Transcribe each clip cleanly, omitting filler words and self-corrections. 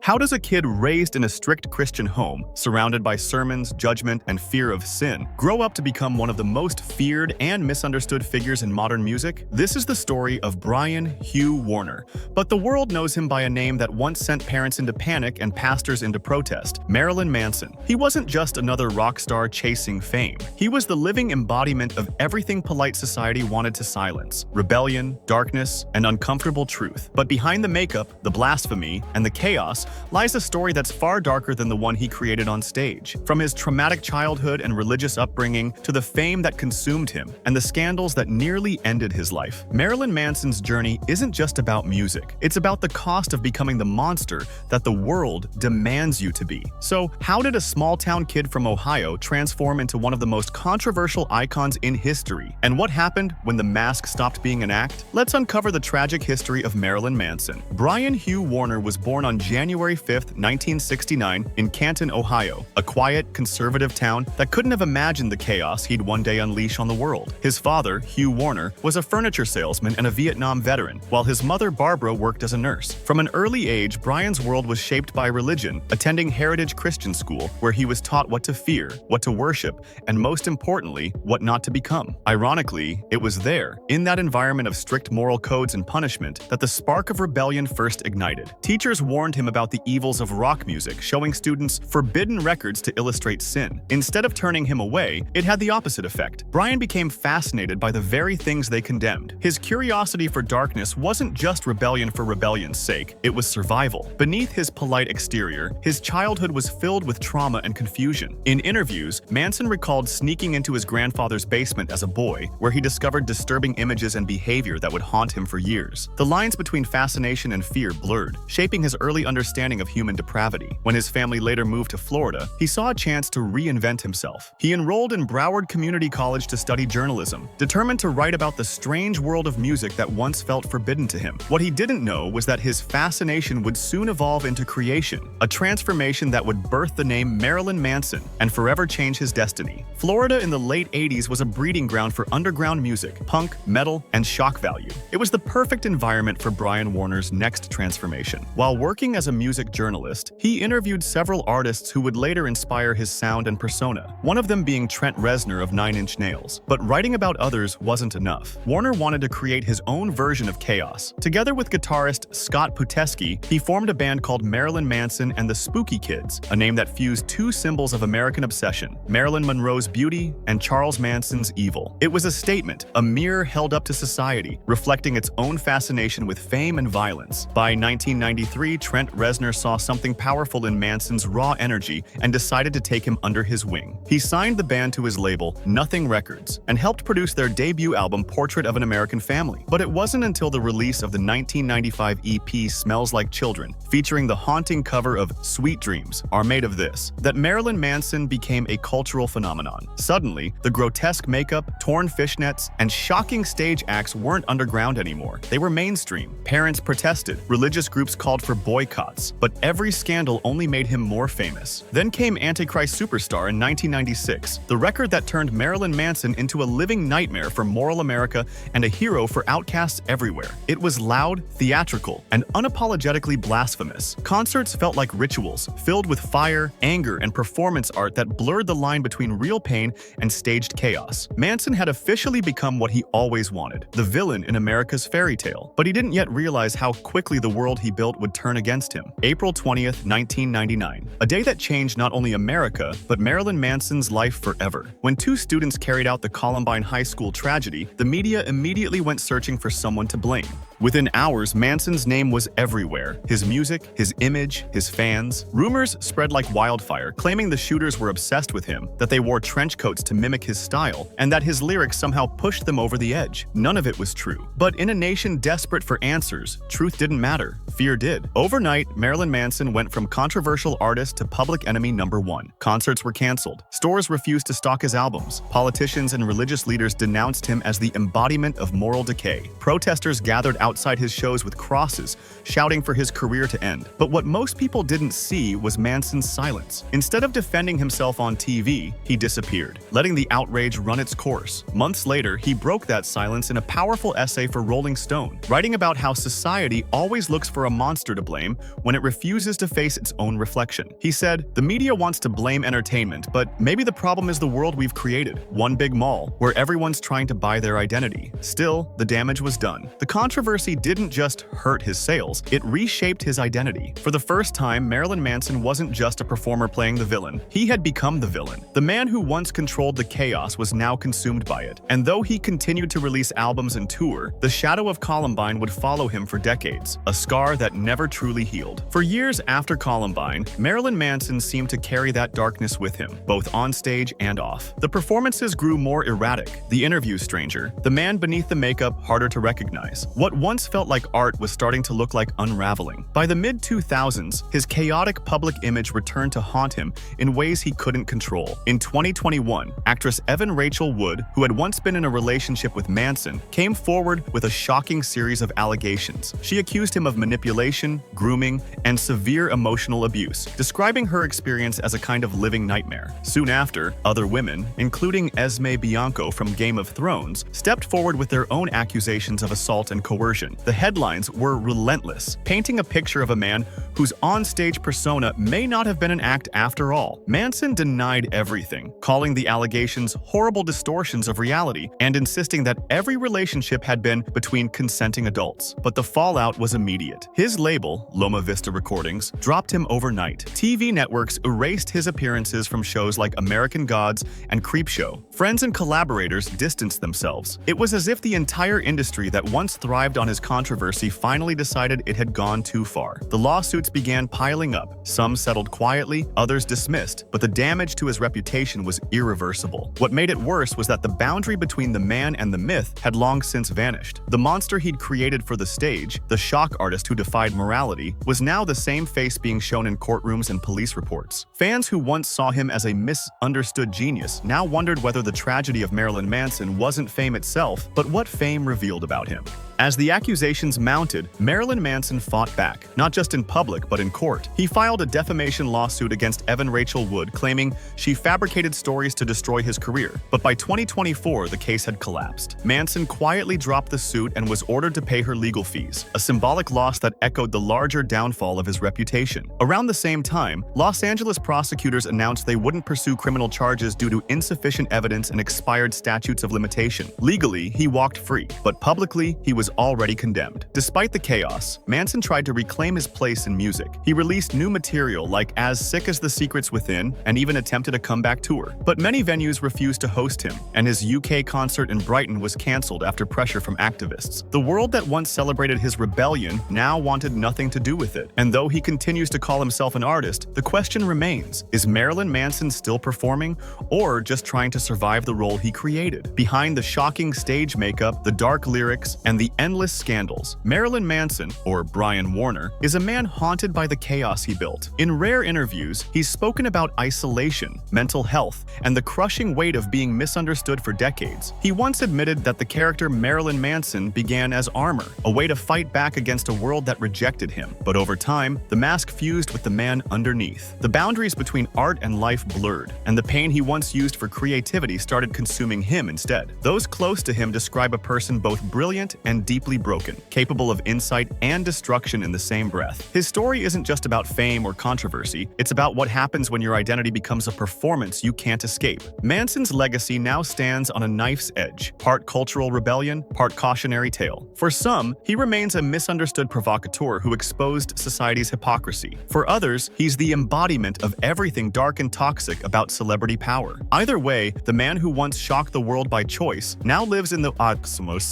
How does a kid raised in a strict Christian home, surrounded by sermons, judgment, and fear of sin, grow up to become one of the most feared and misunderstood figures in modern music? This is the story of Brian Hugh Warner, but the world knows him by a name that once sent parents into panic and pastors into protest: Marilyn Manson. He wasn't just another rock star chasing fame. He was the living embodiment of everything polite society wanted to silence: rebellion, darkness, and uncomfortable truth. But behind the makeup, the blasphemy, and the chaos lies a story that's far darker than the one he created on stage. From his traumatic childhood and religious upbringing to the fame that consumed him and the scandals that nearly ended his life, Marilyn Manson's journey isn't just about music. It's about the cost of becoming the monster that the world demands you to be. So, how did a small-town kid from Ohio transform into one of the most controversial icons in history? And what happened when the mask stopped being an act? Let's uncover the tragic history of Marilyn Manson. Brian Hugh Warner was born on January 5th, 1969 in Canton, Ohio, a quiet, conservative town that couldn't have imagined the chaos he'd one day unleash on the world. His father, Hugh Warner, was a furniture salesman and a Vietnam veteran, while his mother, Barbara, worked as a nurse. From an early age, Brian's world was shaped by religion, attending Heritage Christian School, where he was taught what to fear, what to worship, and most importantly, what not to become. Ironically, it was there, in that environment of strict moral codes and punishment, that the spark of rebellion first ignited. Teachers warned him about the evils of rock music, showing students forbidden records to illustrate sin. Instead of turning him away, it had the opposite effect. Brian became fascinated by the very things they condemned. His curiosity for darkness wasn't just rebellion for rebellion's sake, it was survival. Beneath his polite exterior, his childhood was filled with trauma and confusion. In interviews, Manson recalled sneaking into his grandfather's basement as a boy, where he discovered disturbing images and behavior that would haunt him for years. The lines between fascination and fear blurred, shaping his early understanding of human depravity. When his family later moved to Florida, he saw a chance to reinvent himself. He enrolled in Broward Community College to study journalism, determined to write about the strange world of music that once felt forbidden to him. What he didn't know was that his fascination would soon evolve into creation, a transformation that would birth the name Marilyn Manson and forever change his destiny. Florida in the late 80s was a breeding ground for underground music, punk, metal, and shock value. It was the perfect environment for Brian Warner's next transformation. While working as a music journalist, he interviewed several artists who would later inspire his sound and persona, one of them being Trent Reznor of Nine Inch Nails. But writing about others wasn't enough. Warner wanted to create his own version of chaos. Together with guitarist Scott Puteski, he formed a band called Marilyn Manson and the Spooky Kids, a name that fused two symbols of American obsession: Marilyn Monroe's beauty and Charles Manson's evil. It was a statement, a mirror held up to society, reflecting its own fascination with fame and violence. By 1993, Trent Reznor saw something powerful in Manson's raw energy and decided to take him under his wing. He signed the band to his label, Nothing Records, and helped produce their debut album, Portrait of an American Family. But it wasn't until the release of the 1995 EP Smells Like Children, featuring the haunting cover of Sweet Dreams Are Made of This, that Marilyn Manson became a cultural phenomenon. Suddenly, the grotesque makeup, torn fishnets, and shocking stage acts weren't underground anymore. They were mainstream. Parents protested, religious groups called for boycotts, but every scandal only made him more famous. Then came Antichrist Superstar in 1996, the record that turned Marilyn Manson into a living nightmare for moral America and a hero for outcasts everywhere. It was loud, theatrical, and unapologetically blasphemous. Concerts felt like rituals, filled with fire, anger, and performance art that blurred the line between real pain and staged chaos. Manson had officially become what he always wanted: the villain in America's fairy tale. But he didn't yet realize how quickly the world he built would turn against him. April 20th, 1999. A day that changed not only America, but Marilyn Manson's life forever. When two students carried out the Columbine High School tragedy, the media immediately went searching for someone to blame. Within hours, Manson's name was everywhere. His music, his image, his fans. Rumors spread like wildfire, claiming the shooters were obsessed with him, that they wore trench coats to mimic his style, and that his lyrics somehow pushed them over the edge. None of it was true. But in a nation desperate for answers, truth didn't matter. Fear did. Overnight, Marilyn Manson went from controversial artist to public enemy number one. Concerts were canceled. Stores refused to stock his albums. Politicians and religious leaders denounced him as the embodiment of moral decay. Protesters gathered outside outside his shows with crosses, shouting for his career to end. But what most people didn't see was Manson's silence. Instead of defending himself on TV, he disappeared, letting the outrage run its course. Months later, he broke that silence in a powerful essay for Rolling Stone, writing about how society always looks for a monster to blame when it refuses to face its own reflection. He said, "The media wants to blame entertainment, but maybe the problem is the world we've created. One big mall, where everyone's trying to buy their identity. Still, the damage was done." The controversy didn't just hurt his sales, it reshaped his identity. For the first time, Marilyn Manson wasn't just a performer playing the villain. He had become the villain. The man who once controlled the chaos was now consumed by it. And though he continued to release albums and tour, the shadow of Columbine would follow him for decades, a scar that never truly healed. For years after Columbine, Marilyn Manson seemed to carry that darkness with him, both on stage and off. The performances grew more erratic, the interviews stranger, the man beneath the makeup harder to recognize. What once felt like art was starting to look like unraveling. By the mid-2000s, his chaotic public image returned to haunt him in ways he couldn't control. In 2021, actress Evan Rachel Wood, who had once been in a relationship with Manson, came forward with a shocking series of allegations. She accused him of manipulation, grooming, and severe emotional abuse, describing her experience as a kind of living nightmare. Soon after, other women, including Esme Bianco from Game of Thrones, stepped forward with their own accusations of assault and coercion. The headlines were relentless, painting a picture of a man whose on-stage persona may not have been an act after all. Manson denied everything, calling the allegations horrible distortions of reality and insisting that every relationship had been between consenting adults. But the fallout was immediate. His label, Loma Vista Recordings, dropped him overnight. TV networks erased his appearances from shows like American Gods and Creepshow. Friends and collaborators distanced themselves. It was as if the entire industry that once thrived on his controversy finally decided it had gone too far. The lawsuits began piling up. Some settled quietly, others dismissed, but the damage to his reputation was irreversible. What made it worse was that the boundary between the man and the myth had long since vanished. The monster he'd created for the stage, the shock artist who defied morality, was now the same face being shown in courtrooms and police reports. Fans who once saw him as a misunderstood genius now wondered whether the tragedy of Marilyn Manson wasn't fame itself, but what fame revealed about him. As the accusations mounted, Marilyn Manson fought back, not just in public but in court. He filed a defamation lawsuit against Evan Rachel Wood, claiming she fabricated stories to destroy his career. But by 2024, the case had collapsed. Manson quietly dropped the suit and was ordered to pay her legal fees, a symbolic loss that echoed the larger downfall of his reputation. Around the same time, Los Angeles prosecutors announced they wouldn't pursue criminal charges due to insufficient evidence and expired statutes of limitation. Legally, he walked free, but publicly, he was already condemned. Despite the chaos, Manson tried to reclaim his place in music. He released new material like As Sick as the Secrets Within and even attempted a comeback tour. But many venues refused to host him, and his UK concert in Brighton was cancelled after pressure from activists. The world that once celebrated his rebellion now wanted nothing to do with it. And though he continues to call himself an artist, the question remains, is Marilyn Manson still performing or just trying to survive the role he created? Behind the shocking stage makeup, the dark lyrics, and the endless scandals, Marilyn Manson, or Brian Warner, is a man haunted by the chaos he built. In rare interviews, he's spoken about isolation, mental health, and the crushing weight of being misunderstood for decades. He once admitted that the character Marilyn Manson began as armor, a way to fight back against a world that rejected him. But over time, the mask fused with the man underneath. The boundaries between art and life blurred, and the pain he once used for creativity started consuming him instead. Those close to him describe a person both brilliant and deeply broken, capable of insight and destruction in the same breath. His story isn't just about fame or controversy, it's about what happens when your identity becomes a performance you can't escape. Manson's legacy now stands on a knife's edge, part cultural rebellion, part cautionary tale. For some, he remains a misunderstood provocateur who exposed society's hypocrisy. For others, he's the embodiment of everything dark and toxic about celebrity power. Either way, the man who once shocked the world by choice now lives in the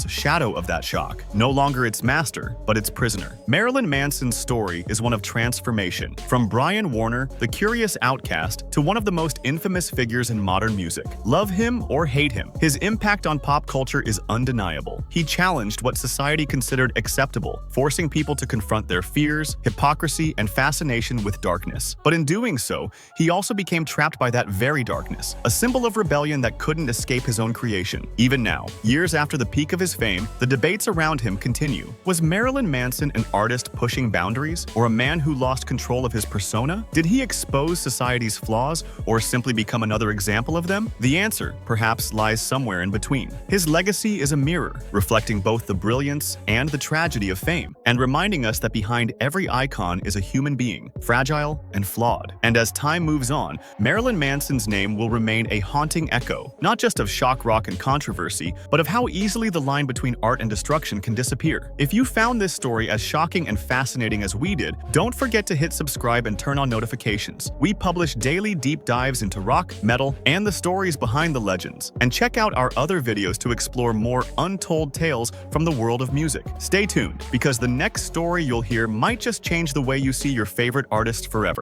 shadow of that shock, no longer its master, but its prisoner. Marilyn Manson's story is one of transformation, from Brian Warner, the curious outcast, to one of the most infamous figures in modern music. Love him or hate him, his impact on pop culture is undeniable. He challenged what society considered acceptable, forcing people to confront their fears, hypocrisy, and fascination with darkness. But in doing so, he also became trapped by that very darkness, a symbol of rebellion that couldn't escape his own creation. Even now, years after the peak of his fame, the debates around him continue. Was Marilyn Manson an artist pushing boundaries, or a man who lost control of his persona? Did he expose society's flaws, or simply become another example of them? The answer, perhaps, lies somewhere in between. His legacy is a mirror, reflecting both the brilliance and the tragedy of fame, and reminding us that behind every icon is a human being, fragile and flawed. And as time moves on, Marilyn Manson's name will remain a haunting echo, not just of shock rock and controversy, but of how easily the line between art and destruction can disappear. If you found this story as shocking and fascinating as we did, don't forget to hit subscribe and turn on notifications. We publish daily deep dives into rock, metal, and the stories behind the legends. And check out our other videos to explore more untold tales from the world of music. Stay tuned, because the next story you'll hear might just change the way you see your favorite artist forever.